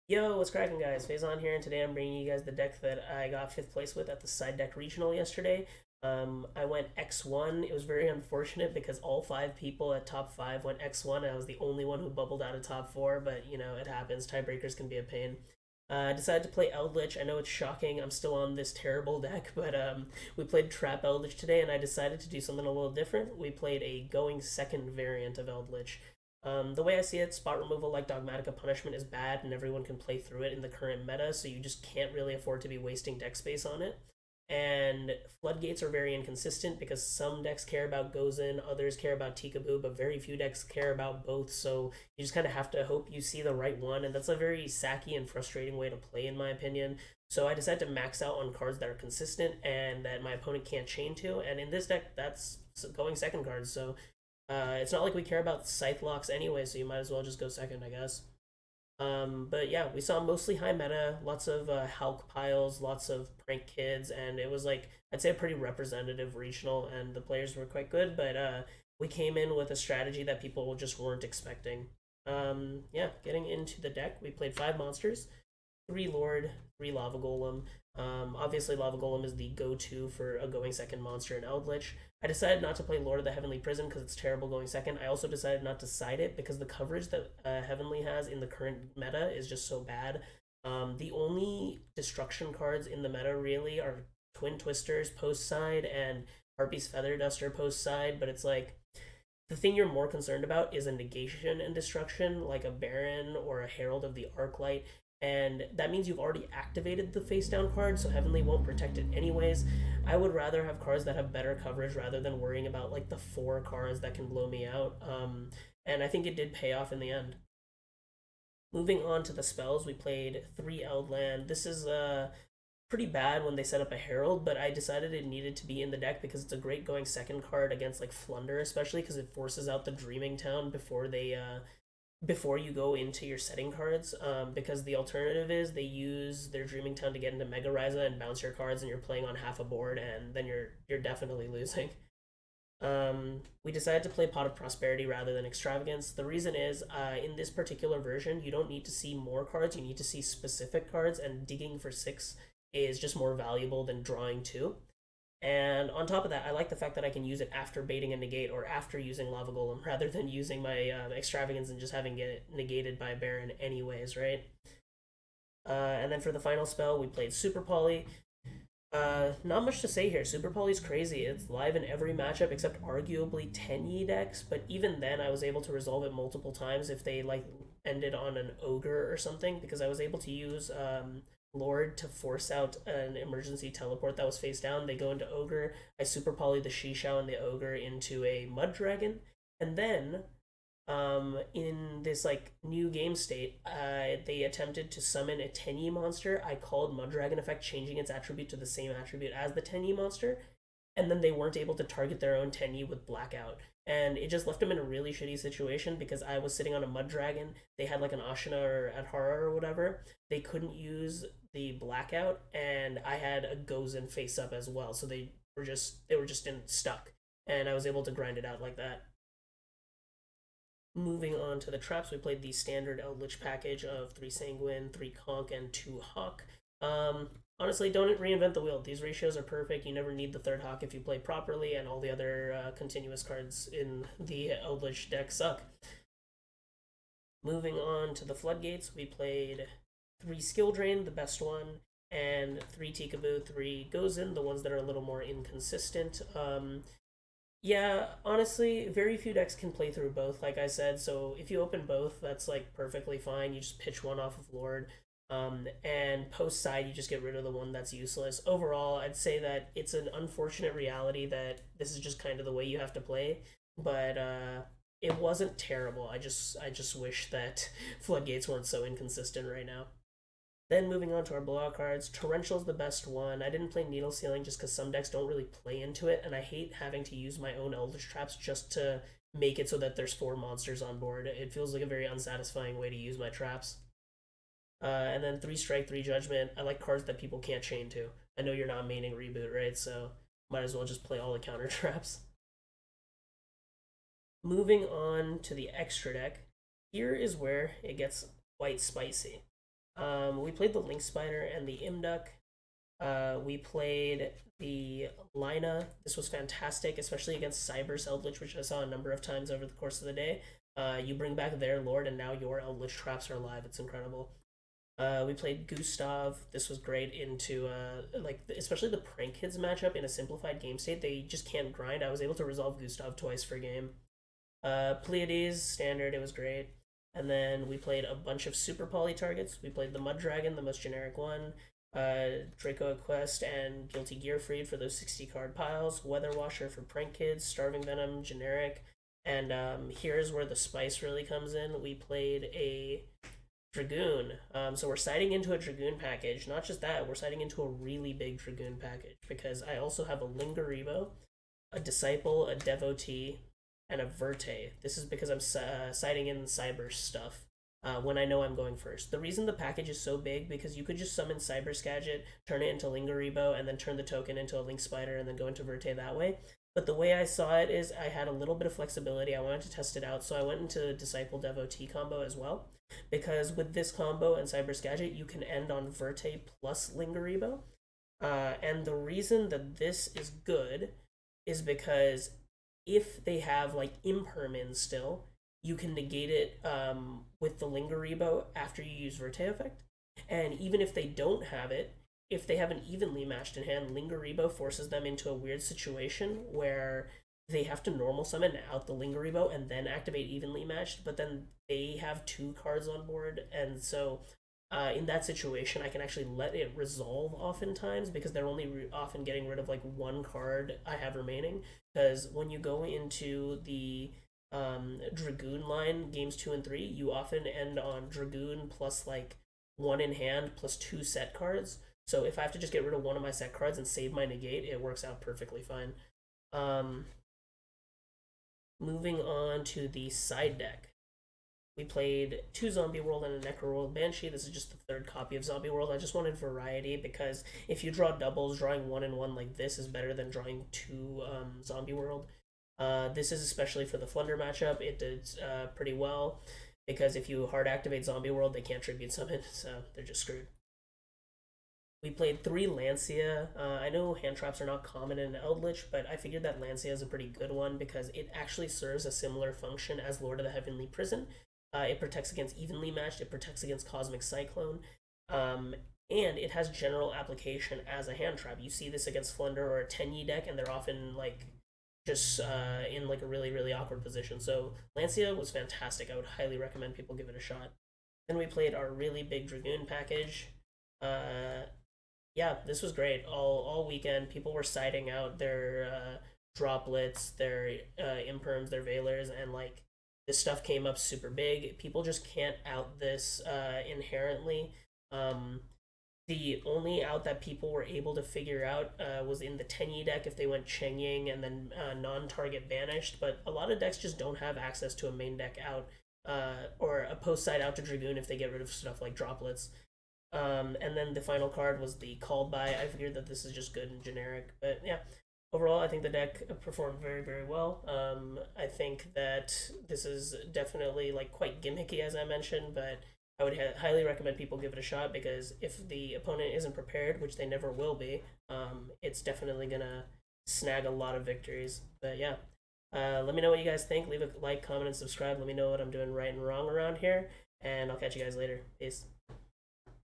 Yo, what's cracking, guys? Faison here, and today I'm bringing you guys the deck that I got fifth place with at the side deck regional yesterday. I went X1. It was very unfortunate because all five people at top five went X1, and I was the only one who bubbled out of top four. But you know, it happens. Tiebreakers can be a pain. I decided to play Eldlich. I know it's shocking. I'm still on this terrible deck, but we played Trap Eldlich today, and I decided to do something a little different. We played a going second variant of Eldlich. The way I see it, spot removal like Dogmatica Punishment is bad, and everyone can play through it in the current meta, so you just can't really afford to be wasting deck space on it. And floodgates are very inconsistent because some decks care about Gozen, others care about Tikaboo, but very few decks care about both. So you just kind of have to hope you see the right one, and that's a very sacky and frustrating way to play, in my opinion. So I decided to max out on cards that are consistent and that my opponent can't chain to. And in this deck, that's going second cards. So it's not like we care about scythe locks anyway, so you might as well just go second, I guess. But yeah, we saw mostly high meta, lots of Hulk piles, lots of prank kids, and it was like I'd say a pretty representative regional, and the players were quite good. But we came in with a strategy that people just weren't expecting. Yeah, getting into the deck, we played five monsters, three Lord, three Lava Golem. Obviously, Lava Golem is the go-to for a going second monster in Eldritch. I decided not to play Lord of the Heavenly Prison because it's terrible going second. I also decided not to side it because the coverage that Heavenly has in the current meta is just so bad. The only destruction cards in the meta really are Twin Twisters post side and Harpy's Feather Duster post side, but it's like the thing you're more concerned about is a negation and destruction, like a Baron or a Herald of the Arclight, and that means you've already activated the face down card, so Heavenly won't protect it anyways. I would rather have cards that have better coverage rather than worrying about like the four cards that can blow me out. And I think it did pay off in the end. Moving on to the spells, we played three Eldland. This is pretty bad when they set up a Herald, but I decided it needed to be in the deck because it's a great going second card against like Flunder, especially because it forces out the Dreaming Town before you go into your setting cards, because the alternative is they use their Dreaming Town to get into Mega Ryza and bounce your cards, and you're playing on half a board, and then you're definitely losing. We decided to play Pot of Prosperity rather than Extravagance. The reason is, in this particular version, you don't need to see more cards, you need to see specific cards, and digging for six is just more valuable than drawing two. And on top of that, I like the fact that I can use it after baiting a negate or after using Lava Golem rather than using my Extravagance and just having it negated by Baron anyways, right? And then for the final spell, we played Super Poly. Not much to say here. Super Poly's crazy. It's live in every matchup except arguably 10E decks, but even then I was able to resolve it multiple times if they like ended on an Ogre or something, because I was able to use Lord to force out an emergency teleport that was face down. They go into Ogre. I super poly the Shishao and the Ogre into a Mud Dragon. And then in this like new game state, they attempted to summon a 10E monster. I called Mud Dragon effect, changing its attribute to the same attribute as the 10E monster, and then they weren't able to target their own 10E with Blackout. And it just left them in a really shitty situation because I was sitting on a Mud Dragon. They had like an Ashina or Adhara or whatever. They couldn't use the Blackout, and I had a Gozen face up as well. So they were just stuck, and I was able to grind it out like that. Moving on to the traps, we played the standard Eldritch package of 3 Sanguine, 3 Conk, and 2 Hawk. Honestly, don't reinvent the wheel. These ratios are perfect. You never need the third Hawk if you play properly, and all the other continuous cards in the Eldritch deck suck. Moving on to the Floodgates, we played 3 Skill Drain, the best one, and 3 Tikaboo, 3 Gozen, the ones that are a little more inconsistent. Yeah, honestly, very few decks can play through both, like I said. So if you open both, that's like perfectly fine. You just pitch one off of Lord. And post side, you just get rid of the one that's useless. Overall, I'd say that it's an unfortunate reality that this is just kind of the way you have to play. But it wasn't terrible. I just wish that floodgates weren't so inconsistent right now. Then moving on to our blowout cards, Torrential's the best one. I didn't play Needle Sealing just because some decks don't really play into it, and I hate having to use my own Eldritch Traps just to make it so that there's 4 monsters on board. It feels like a very unsatisfying way to use my traps. And then 3 Strike, 3 Judgment. I like cards that people can't chain to. I know you're not maining Reboot, right? So might as well just play all the counter traps. Moving on to the extra deck, here is where it gets quite spicy. We played the Link Spider and the Imduck. We played the Lina. This was fantastic, especially against Cyber's Eldlich, which I saw a number of times over the course of the day. You bring back their Lord, and now your Eldlich traps are alive. It's incredible. We played Gustav. This was great into like especially the Prank Kids matchup in a simplified game state. They just can't grind. I was able to resolve Gustav twice per game. Pleiades standard. It was great. And then we played a bunch of super poly targets. We played the Mud Dragon, the most generic one. Draco Quest and Guilty Gear Freed for those 60 card piles. Weather Washer for Prank Kids. Starving Venom generic. And here's where the spice really comes in. We played a Dragoon. So we're siding into a Dragoon package. Not just that, we're siding into a really big Dragoon package because I also have a Lingaribo, a Disciple, a Devotee, and a Verte. This is because I'm siding in Cyber stuff when I know I'm going first. The reason the package is so big because you could just summon Cyber Skagit, turn it into Lingaribo, and then turn the token into a Link Spider and then go into Verte that way. But the way I saw it is I had a little bit of flexibility. I wanted to test it out, so I went into Disciple Devotee combo as well. Because with this combo and Cyber Skagit, you can end on Verte plus Lingaribo. And the reason that this is good is because if they have like Impermin still, you can negate it with the Lingaribo after you use Verte effect. And even if they don't have it, if they have an evenly matched in hand, Lingaribo forces them into a weird situation where they have to normal summon out the Lingaribo and then activate evenly matched, but then they have 2 cards on board, and so in that situation I can actually let it resolve oftentimes because they're only often getting rid of like 1 card I have remaining. Because when you go into the Dragoon line, games 2 and 3, you often end on Dragoon plus like 1 in hand plus 2 set cards. So if I have to just get rid of 1 of my set cards and save my negate, it works out perfectly fine. Moving on to the side deck. We played 2 Zombie World and a Necro World Banshee. This is just the 3rd copy of Zombie World. I just wanted variety because if you draw doubles, drawing 1 and 1 like this is better than drawing 2 Zombie World. This is especially for the Flunder matchup. It did pretty well because if you hard activate Zombie World, they can't tribute summon, so they're just screwed. We played 3 Lancia. I know hand traps are not common in Eldlich, but I figured that Lancia is a pretty good one because it actually serves a similar function as Lord of the Heavenly Prison. It protects against evenly matched, it protects against Cosmic Cyclone, and it has general application as a hand trap. You see this against Flunder or a Tenyi deck, and they're often like just in like a really, really awkward position. So Lancia was fantastic. I would highly recommend people give it a shot. Then we played our really big Dragoon package. Yeah, this was great. All weekend, people were siding out their droplets, their imperms, their veilers, and like this stuff came up super big. People just can't out this inherently. The only out that people were able to figure out was in the Tenyi deck if they went Cheng Ying and then non-target banished, but a lot of decks just don't have access to a main deck out or a post side out to Dragoon if they get rid of stuff like droplets. And then the final card was the Called By. I figured that this is just good and generic. But yeah, overall, I think the deck performed very, very well. I think that this is definitely like quite gimmicky, as I mentioned, but I would highly recommend people give it a shot because if the opponent isn't prepared, which they never will be, it's definitely gonna snag a lot of victories. But yeah, let me know what you guys think. Leave a like, comment, and subscribe. Let me know what I'm doing right and wrong around here, and I'll catch you guys later. Peace.